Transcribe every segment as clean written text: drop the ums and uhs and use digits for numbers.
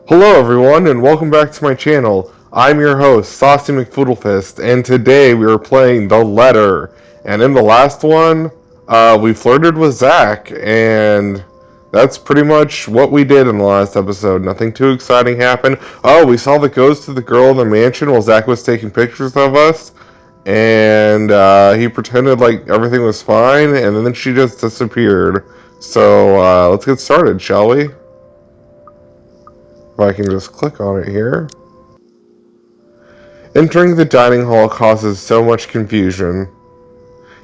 Hello everyone and welcome back to my channel. I'm your host, Saucy McFoodlefist, and today we are playing The Letter. And in the last one, we flirted with Zach, and that's pretty much what we did in the last episode. Nothing too exciting happened. Oh, we saw the ghost of the girl in the mansion while Zach was taking pictures of us, and he pretended like everything was fine, and then she just disappeared. So let's get started, shall we? If I can just click on it here. Entering the dining hall causes so much confusion.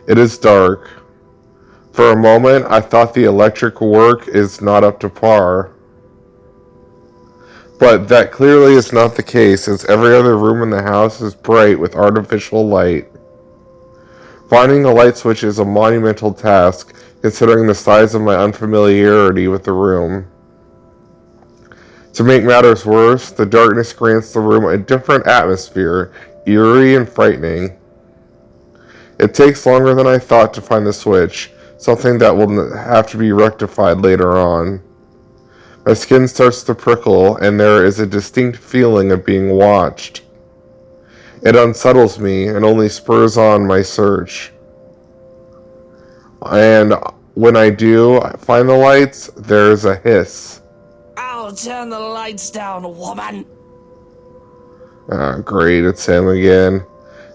It is dark. For a moment, I thought the electric work is not up to par. But that clearly is not the case, as every other room in the house is bright with artificial light. Finding a light switch is a monumental task, considering the size of my unfamiliarity with the room. To make matters worse, the darkness grants the room a different atmosphere, eerie and frightening. It takes longer than I thought to find the switch, something that will have to be rectified later on. My skin starts to prickle, and there is a distinct feeling of being watched. It unsettles me and only spurs on my search. And when I do find the lights, there is a hiss. I'll turn the lights down, woman. Great, it's him again.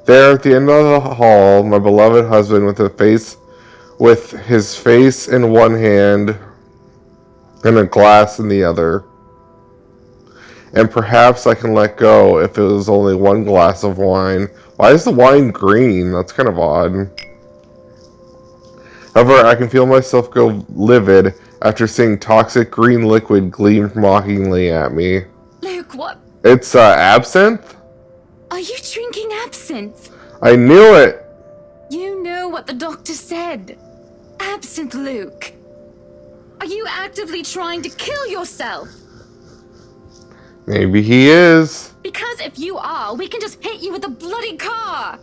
There at the end of the hall, my beloved husband with his face in one hand and a glass in the other. And perhaps I can let go if it was only one glass of wine. Why is the wine green? That's kind of odd. However, I can feel myself go livid after seeing toxic green liquid gleam mockingly at me. Luke, what? It's absinthe? Are you drinking absinthe? I knew it! You know what the doctor said. Absinthe, Luke. Are you actively trying to kill yourself? Maybe he is. Because if you are, we can just hit you with a bloody car.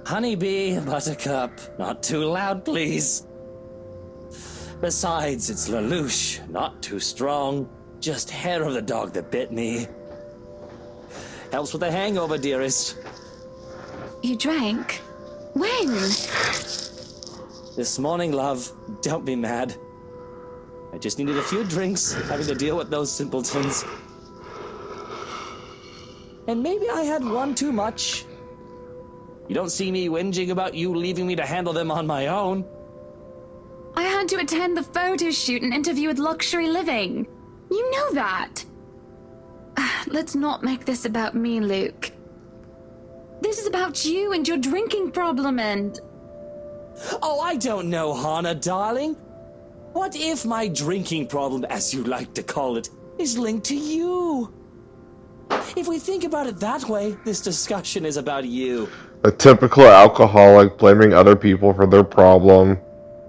Honeybee, buttercup, not too loud, please. Besides, it's Lelouch, not too strong. Just hair of the dog that bit me. Helps with the hangover, dearest. You drank? When? This morning, love. Don't be mad. I just needed a few drinks, having to deal with those simpletons. And maybe I had one too much. You don't see me whinging about you leaving me to handle them on my own. I had to attend the photo shoot and interview with Luxury Living. You know that. Let's not make this about me, Luke. This is about you and your drinking problem and... Oh, I don't know, Hannah, darling. What if my drinking problem, as you like to call it, is linked to you? If we think about it that way, this discussion is about you. A typical alcoholic blaming other people for their problem.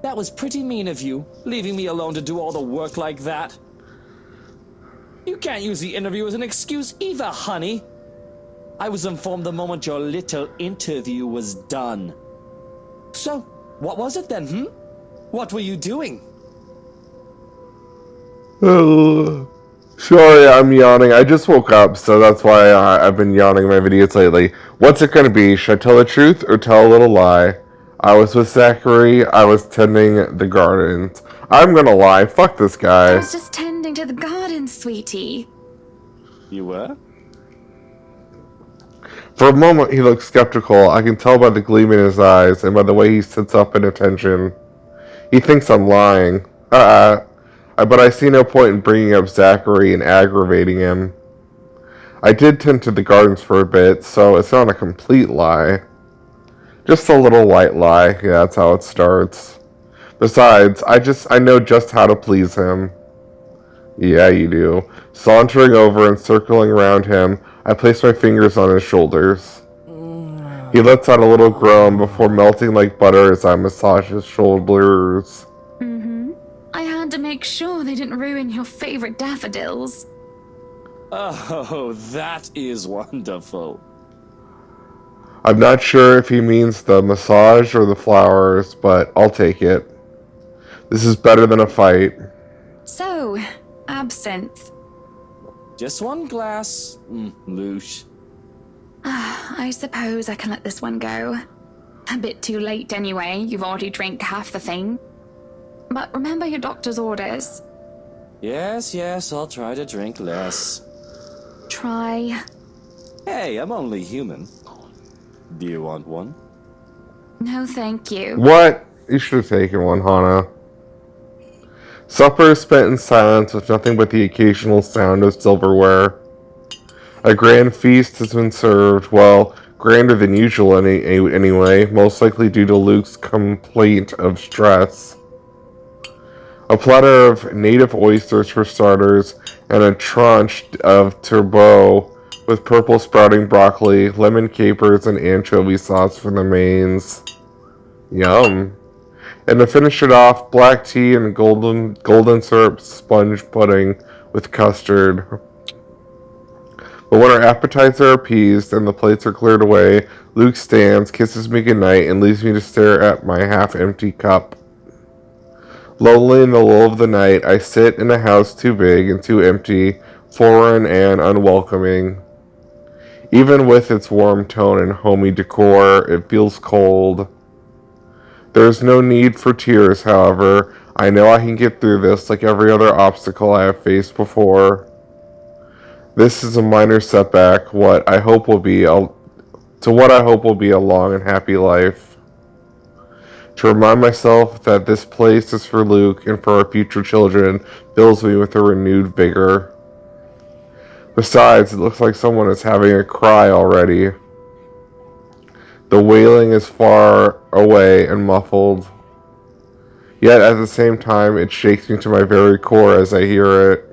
That was pretty mean of you, leaving me alone to do all the work like that. You can't use the interview as an excuse either, honey. I was informed the moment your little interview was done. So, what was it then, What were you doing? Sorry, I'm yawning. I just woke up, so that's why I've been yawning in my videos lately. What's it gonna be? Should I tell the truth or tell a little lie? I was with Zachary. I was tending the gardens. I'm gonna lie. Fuck this I guy. was just tending to the garden, sweetie. You were? For a moment, he looked skeptical. I can tell by the gleam in his eyes and by the way he sits up in attention. He thinks I'm lying. But I see no point in bringing up Zachary and aggravating him. I did tend to the gardens for a bit, so it's not a complete lie. Just a little white lie. Yeah, that's how it starts. Besides, I know just how to please him. Yeah, you do. Sauntering over and circling around him, I place my fingers on his shoulders. He lets out a little groan before melting like butter as I massage his shoulders. I had to make sure they didn't ruin your favorite daffodils. Oh, that is wonderful. I'm not sure if he means the massage or the flowers, but I'll take it. This is better than a fight. So, absinthe. Just one glass. Loosh. I suppose I can let this one go. A bit too late anyway, you've already drank half the thing. But remember your doctor's orders. Yes, I'll try to drink less. Try. Hey, I'm only human. Do you want one? No, thank you. What? You should have taken one, Hana. Supper is spent in silence with nothing but the occasional sound of silverware. A grand feast has been served, well, grander than usual anyway, most likely due to Luke's complaint of stress. A platter of native oysters for starters, and a tranche of turbot with purple sprouting broccoli, lemon capers, and anchovy sauce for the mains. Yum. And to finish it off, black tea and golden syrup sponge pudding with custard. But when our appetites are appeased and the plates are cleared away, Luke stands, kisses me goodnight, and leaves me to stare at my half-empty cup. Lonely in the lull of the night, I sit in a house too big and too empty, foreign and unwelcoming. Even with its warm tone and homey decor, it feels cold. There is no need for tears, however. I know I can get through this like every other obstacle I have faced before. This is a minor setback, to what I hope will be a long and happy life. To remind myself that this place is for Luke and for our future children fills me with a renewed vigor. Besides, it looks like someone is having a cry already. The wailing is far away and muffled. Yet at the same time, it shakes me to my very core as I hear it.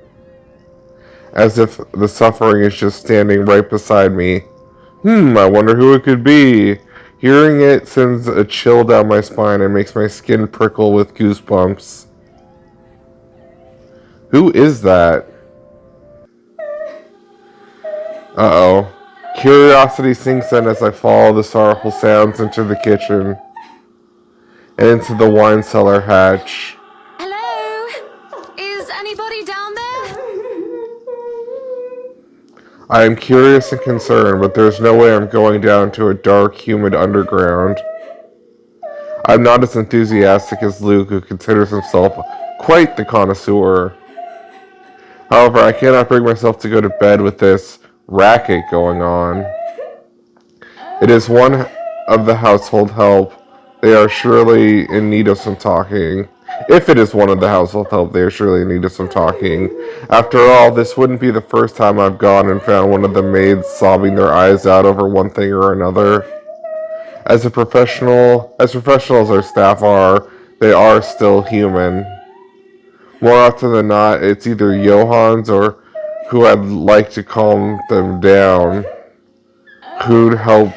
As if the suffering is just standing right beside me. I wonder who it could be. Hearing it sends a chill down my spine and makes my skin prickle with goosebumps. Who is that? Uh-oh. Curiosity sinks in as I follow the sorrowful sounds into the kitchen and into the wine cellar hatch. Hello? Is anybody down there? I am curious and concerned, but there's no way I'm going down to a dark, humid underground. I'm not as enthusiastic as Luke, who considers himself quite the connoisseur. However, I cannot bring myself to go to bed with this racket going on. It is one of the household help. They are surely in need of some talking. If it is one of the household help, they are surely in need of some talking. After all, this wouldn't be the first time I've gone and found one of the maids sobbing their eyes out over one thing or another. As professional as our staff are, they are still human. More often than not, it's either Johans or who I'd like to calm them down, who'd help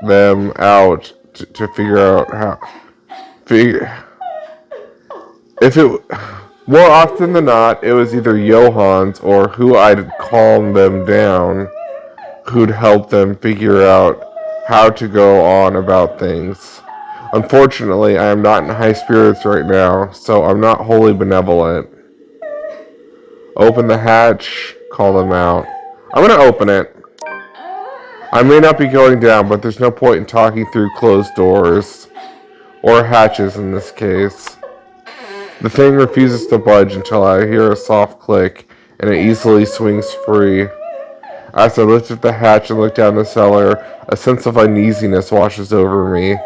them out to figure out how. More often than not, it was either Johans or who I'd calm them down, who'd help them figure out how to go on about things. Unfortunately, I am not in high spirits right now, so I'm not wholly benevolent. Open the hatch, call them out. I'm gonna open it. I may not be going down, but there's no point in talking through closed doors. Or hatches in this case. The thing refuses to budge until I hear a soft click, and it easily swings free. As I lift up the hatch and look down the cellar, a sense of uneasiness washes over me.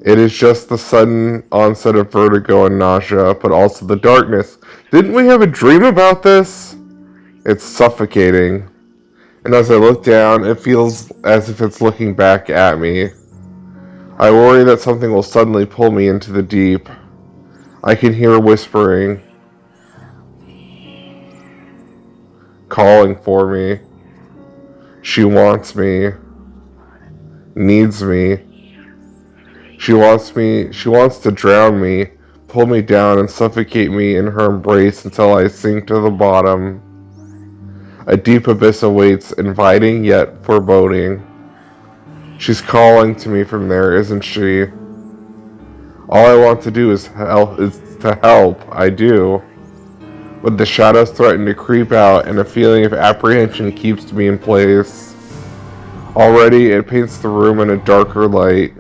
It is just the sudden onset of vertigo and nausea, but also the darkness. Didn't we have a dream about this? It's suffocating. And as I look down, it feels as if it's looking back at me. I worry that something will suddenly pull me into the deep. I can hear whispering, calling for me. She wants me, needs me. She wants to drown me, pull me down and suffocate me in her embrace until I sink to the bottom. A deep abyss awaits, inviting yet foreboding. She's calling to me from there, isn't she? All I want to do is help. I do. but the shadows threaten to creep out and a feeling of apprehension keeps me in place. Already, it paints the room in a darker light.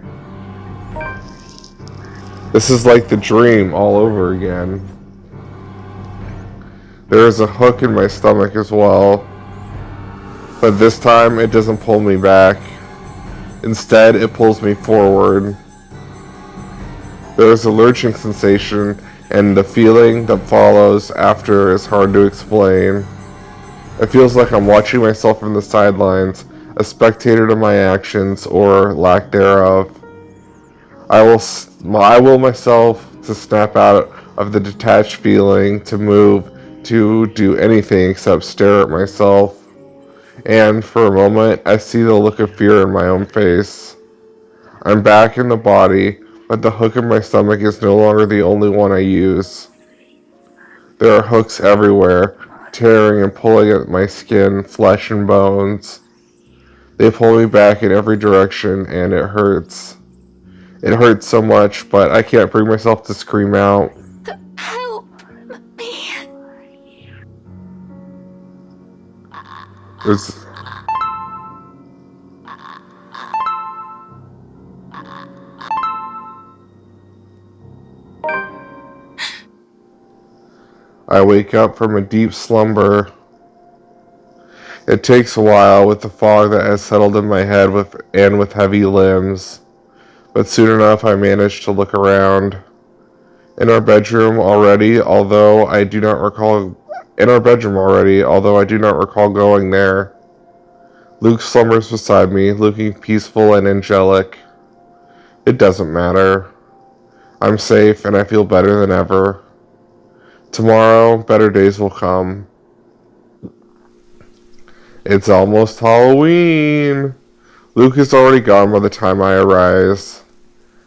This is like the dream all over again. There is a hook in my stomach as well, but this time it doesn't pull me back. Instead, it pulls me forward. There is a lurching sensation, and the feeling that follows after is hard to explain. It feels like I'm watching myself from the sidelines, a spectator to my actions or lack thereof. I will myself to snap out of the detached feeling, to move, to do anything except stare at myself. And for a moment, I see the look of fear in my own face. I'm back in the body, but the hook in my stomach is no longer the only one I use. There are hooks everywhere, tearing and pulling at my skin, flesh, and bones. They pull me back in every direction, and it hurts. It hurts so much, but I can't bring myself to scream out. Help me. There's... I wake up from a deep slumber. It takes a while with the fog that has settled in my head with heavy limbs, but soon enough I manage to look around. In our bedroom already, although I do not recall going there. Luke slumbers beside me, looking peaceful and angelic. It doesn't matter. I'm safe and I feel better than ever. Tomorrow, better days will come. It's almost Halloween. Luke is already gone by the time I arise.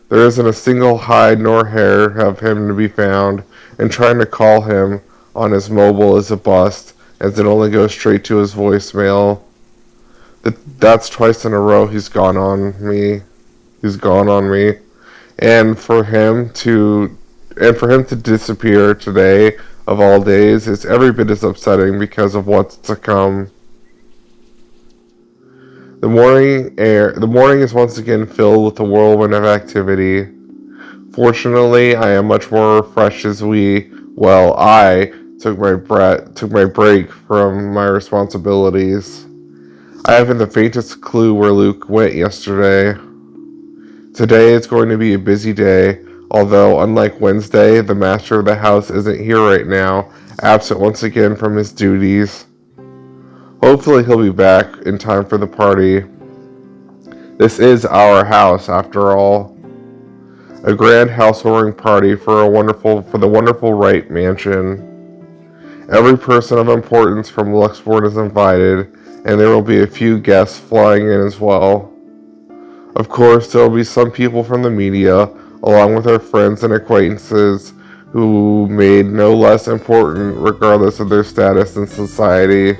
There isn't a single hide nor hair of him to be found, and trying to call him on his mobile is a bust, as it only goes straight to his voicemail. That's twice in a row he's gone on me. And for him to disappear today of all days is every bit as upsetting because of what's to come. The morning is once again filled with a whirlwind of activity. Fortunately, I am much more refreshed as I took my break from my responsibilities. I haven't the faintest clue where Luke went yesterday. Today is going to be a busy day, although unlike Wednesday, the master of the house isn't here right now, absent once again from his duties. Hopefully he'll be back in time for the party. This is our house, after all. A grand housewarming party for the wonderful Wright mansion. Every person of importance from Luxbourne is invited, and there will be a few guests flying in as well. Of course, there will be some people from the media, along with our friends and acquaintances, who made no less important regardless of their status in society.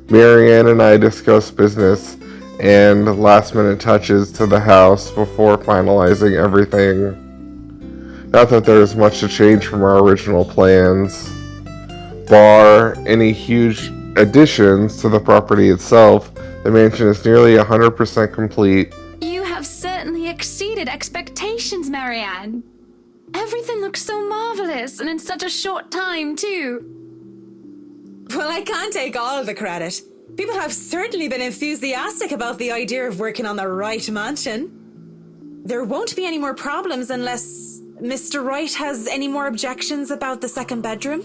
Marianne and I discuss business and last-minute touches to the house before finalizing everything. Not that there is much to change from our original plans. Bar any huge additions to the property itself, the mansion is nearly 100% complete. You have certainly exceeded expectations, Marianne. Everything looks so marvelous, and in such a short time, too. Well, I can't take all the credit. People have certainly been enthusiastic about the idea of working on the Wright mansion. There won't be any more problems unless Mr. Wright has any more objections about the second bedroom.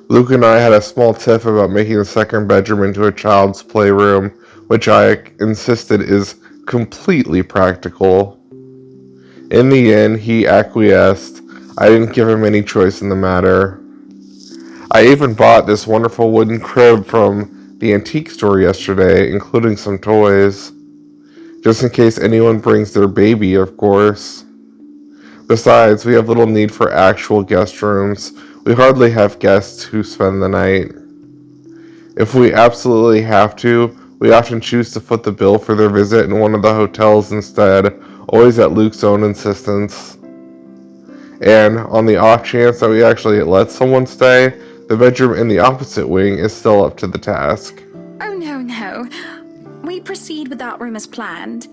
Luke and I had a small tiff about making the second bedroom into a child's playroom, which I insisted is completely practical. In the end, he acquiesced. I didn't give him any choice in the matter. I even bought this wonderful wooden crib from the antique store yesterday, including some toys. Just in case anyone brings their baby, of course. Besides, we have little need for actual guest rooms. We hardly have guests who spend the night. If we absolutely have to, we often choose to foot the bill for their visit in one of the hotels instead, always at Luke's own insistence. And on the off chance that we actually let someone stay, the bedroom in the opposite wing is still up to the task. Oh, no. We proceed with that room as planned.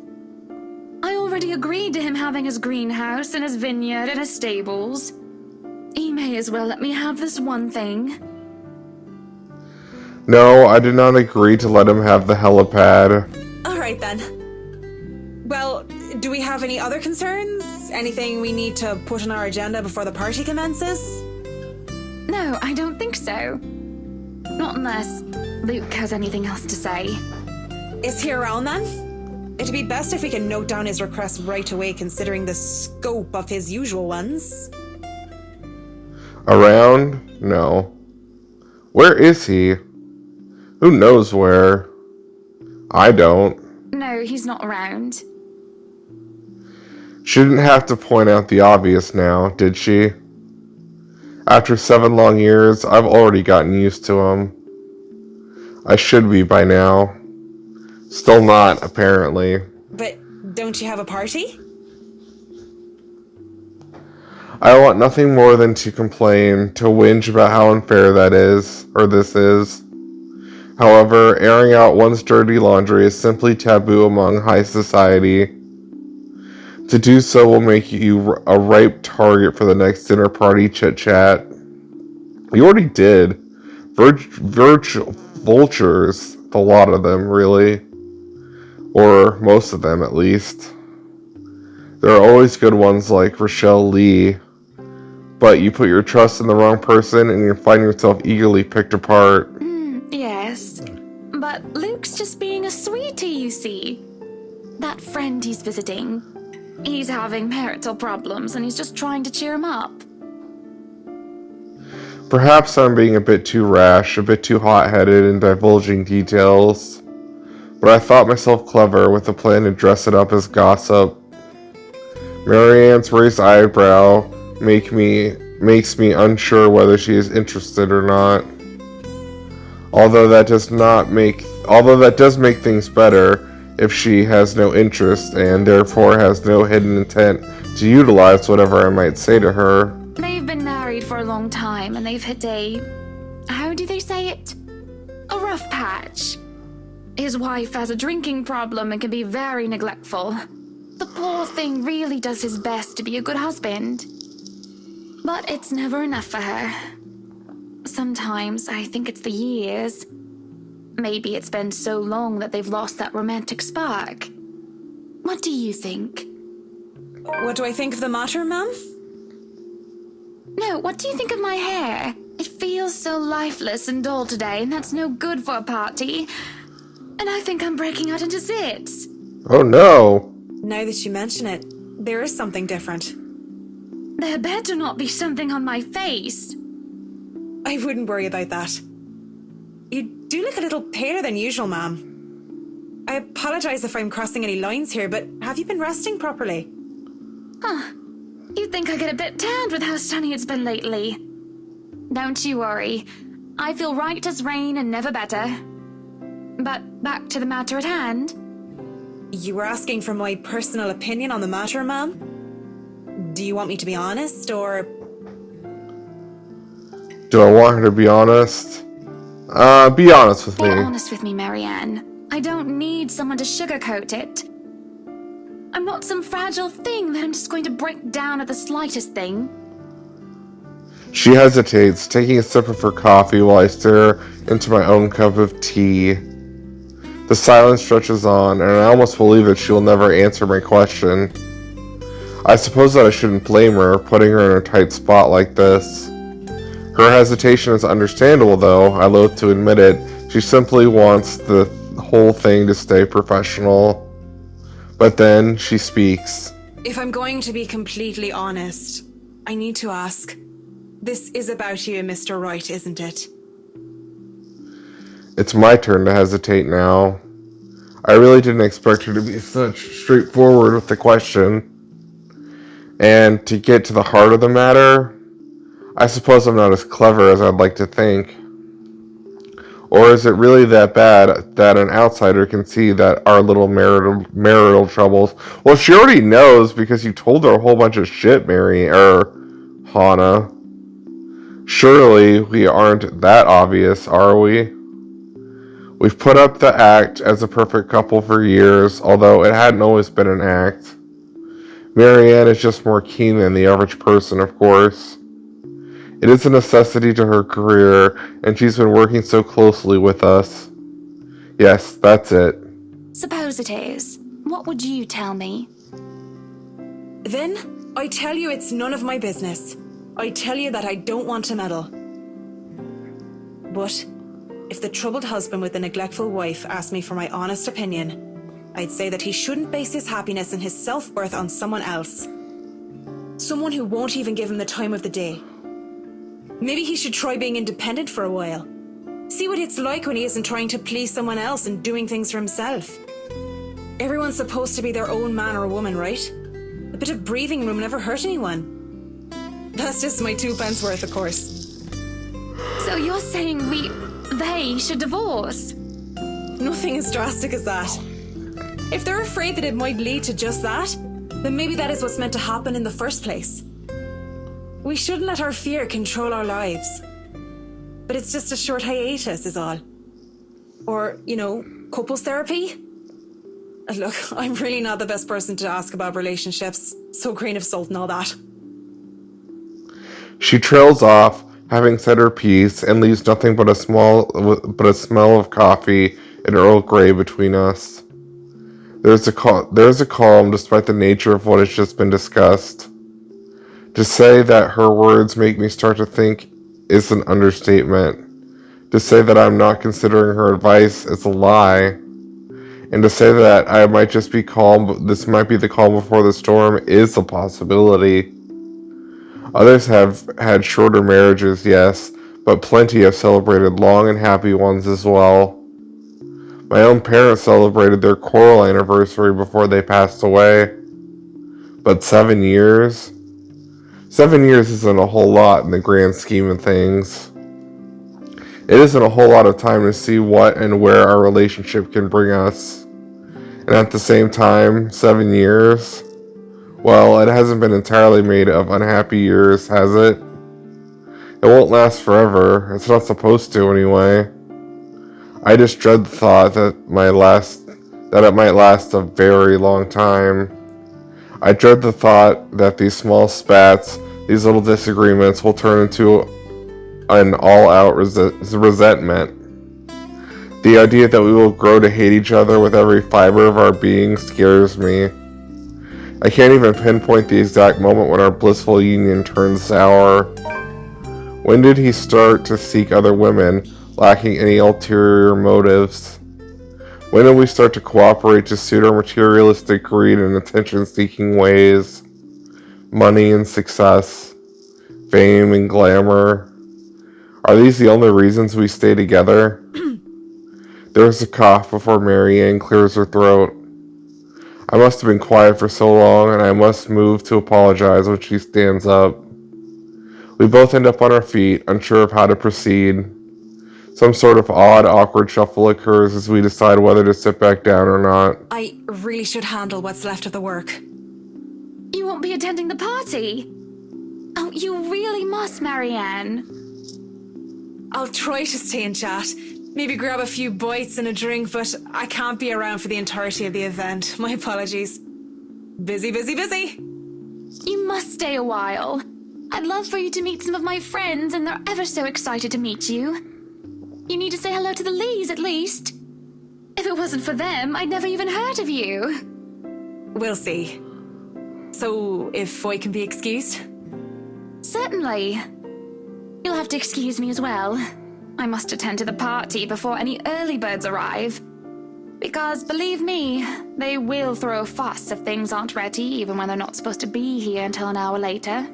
I already agreed to him having his greenhouse and his vineyard and his stables. He may as well let me have this one thing. No, I did not agree to let him have the helipad. Alright then. Well, do we have any other concerns? Anything we need to put on our agenda before the party commences? No, I don't think so. Not unless Luke has anything else to say. Is he around then? It'd be best if we can note down his request right away considering the scope of his usual ones. Around? No. Where is he? Who knows where? I don't. No, he's not around. She didn't have to point out the obvious now, did she? After 7 long years, I've already gotten used to him. I should be by now. Still not, apparently. But don't you have a party? I want nothing more than to complain, to whinge about how unfair that is, or this is. However, airing out one's dirty laundry is simply taboo among high society. To do so will make you a ripe target for the next dinner party chit-chat. You already did. Vultures, a lot of them, really. Or most of them, at least. There are always good ones like Rochelle Lee, but you put your trust in the wrong person and you find yourself eagerly picked apart. Yes. But Luke's just being a sweetie, you see. That friend he's visiting, he's having marital problems and he's just trying to cheer him up. Perhaps I'm being a bit too rash, a bit too hot-headed in divulging details, but I thought myself clever with a plan to dress it up as gossip. Marianne's raised eyebrow makes me unsure whether she is interested or not. Although that does make things better if she has no interest and therefore has no hidden intent to utilize whatever I might say to her. They've been married for a long time and they've hit how do they say it? A rough patch. His wife has a drinking problem and can be very neglectful. The poor thing really does his best to be a good husband. But it's never enough for her. Sometimes I think it's the years. Maybe it's been so long that they've lost that romantic spark. What do you think? What do I think of the matter, ma'am? No, what do you think of my hair? It feels so lifeless and dull today, and that's no good for a party. And I think I'm breaking out into zits. Oh no! Now that you mention it, there is something different. There better not be something on my face. I wouldn't worry about that. You do look a little paler than usual, ma'am. I apologize if I'm crossing any lines here, but have you been resting properly? You'd think I get a bit tanned with how sunny it's been lately. Don't you worry. I feel right as rain and never better. But back to the matter at hand. You were asking for my personal opinion on the matter, ma'am? Do you want me to be honest, or... Do I want her to be honest? Be honest with Be me. honest with me, Marianne. I don't need someone to sugarcoat it. I'm not some fragile thing that I'm just going to break down at the slightest thing. She hesitates, taking a sip of her coffee while I stare into my own cup of tea. The silence stretches on, and I almost believe that she will never answer my question. I suppose that I shouldn't blame her, putting her in a tight spot like this. Her hesitation is understandable, though, I loathe to admit it. She simply wants the whole thing to stay professional. But then, she speaks. If I'm going to be completely honest, I need to ask. This is about you, Mr. Wright, isn't it? It's my turn to hesitate now. I really didn't expect her to be such straightforward with the question. And to get to the heart of the matter, I suppose I'm not as clever as I'd like to think. Or is it really that bad that an outsider can see that our little marital troubles... Well, she already knows because you told her a whole bunch of shit, Hana. Surely we aren't that obvious, are we? We've put up the act as a perfect couple for years, although it hadn't always been an act. Marianne is just more keen than the average person, of course. It is a necessity to her career, and she's been working so closely with us. Yes, that's it. Suppose it is. What would you tell me? Then, I tell you it's none of my business. I tell you that I don't want to meddle. But if the troubled husband with the neglectful wife asked me for my honest opinion, I'd say that he shouldn't base his happiness and his self-worth on someone else. Someone who won't even give him the time of the day. Maybe he should try being independent for a while. See what it's like when he isn't trying to please someone else and doing things for himself. Everyone's supposed to be their own man or woman, right? A bit of breathing room never hurt anyone. That's just my 2 pence worth, of course. So you're saying they should divorce? Nothing as drastic as that. If they're afraid that it might lead to just that, then maybe that is what's meant to happen in the first place. We shouldn't let our fear control our lives. But it's just a short hiatus is all. Or, couples therapy? Look, I'm really not the best person to ask about relationships, so grain of salt and all that. She trails off, having said her piece, and leaves nothing but a smell of coffee and Earl Grey between us. There's a calm despite the nature of what has just been discussed. To say that her words make me start to think is an understatement. To say that I'm not considering her advice is a lie. And to say that I might just be calm, this might be the calm before the storm, is a possibility. Others have had shorter marriages, yes, but plenty have celebrated long and happy ones as well. My own parents celebrated their choral anniversary before they passed away. But 7 years? 7 years isn't a whole lot in the grand scheme of things. It isn't a whole lot of time to see what and where our relationship can bring us. And at the same time, 7 years? Well, it hasn't been entirely made of unhappy years, has it? It won't last forever. It's not supposed to, anyway. I just dread the thought that it might last a very long time. I dread the thought that these small spats, these little disagreements, will turn into an all-out resentment. The idea that we will grow to hate each other with every fiber of our being scares me. I can't even pinpoint the exact moment when our blissful union turned sour. When did he start to seek other women, lacking any ulterior motives? When did we start to cooperate to suit our materialistic greed and attention-seeking ways? Money and success, fame and glamour. Are these the only reasons we stay together? There's a cough before Marianne clears her throat. I must have been quiet for so long, and I must move to apologize when she stands up. We both end up on our feet, unsure of how to proceed. Some sort of odd, awkward shuffle occurs as we decide whether to sit back down or not. I really should handle what's left of the work. You won't be attending the party? Oh, you really must, Marianne. I'll try to stay and chat. Maybe grab a few bites and a drink, but I can't be around for the entirety of the event. My apologies. Busy, busy, busy. You must stay a while. I'd love for you to meet some of my friends, and they're ever so excited to meet you. You need to say hello to the Lees, at least. If it wasn't for them, I'd never even heard of you. We'll see. So, if I can be excused? Certainly. You'll have to excuse me as well. I must attend to the party before any early birds arrive. Because, believe me, they will throw a fuss if things aren't ready, even when they're not supposed to be here until an hour later.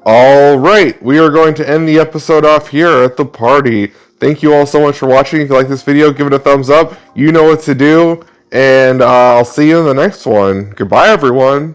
Alright, we are going to end the episode off here at the party. Thank you all so much for watching. If you like this video, give it a thumbs up. You know what to do. And I'll see you in the next one. Goodbye, everyone.